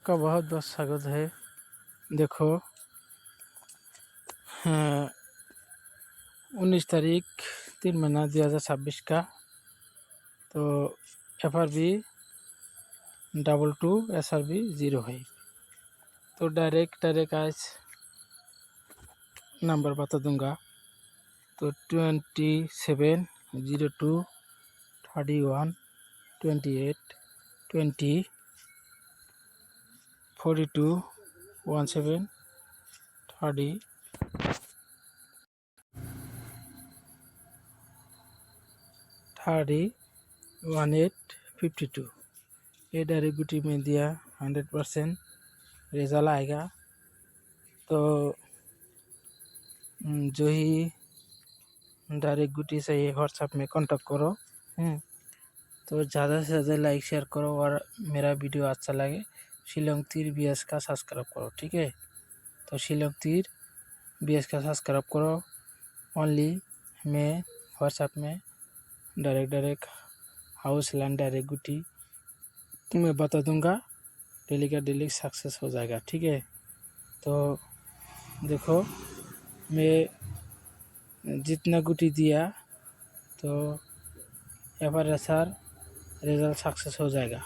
का बहुत बहुत स्वागत है। देखो 19 तारीख 3 महीना 2026 का तो FRB 22 SRB 0 है। तो डायरेक्ट आज नंबर बता दूंगा। तो 27 02 31 28 20 42 17 30 30 18 52। ये डायरेक्ट गुटी में दिया 100% रिजल्ट आएगा। तो जो ही डायरेक्ट गुटी से व्हाट्सएप में कांटेक्ट करो। तो ज़्यादा से ज़्यादा लाइक शेयर करो और मेरा वीडियो अच्छा लगे शिलोंग तीर BS का सब्सक्राइब करो। ठीक है, तो शिलोंग तीर BS का सब्सक्राइब करो। ओनली मैं व्हाट्सएप में डायरेक्ट हाउस लैंड डायरेक्ट गुटी तुम्हें बता दूंगा। डेली का डेली सक्सेस हो जाएगा। ठीक है, तो देखो मैं जितना गुटी दिया तो FRSR रिजल्ट सक्सेस हो जाएगा।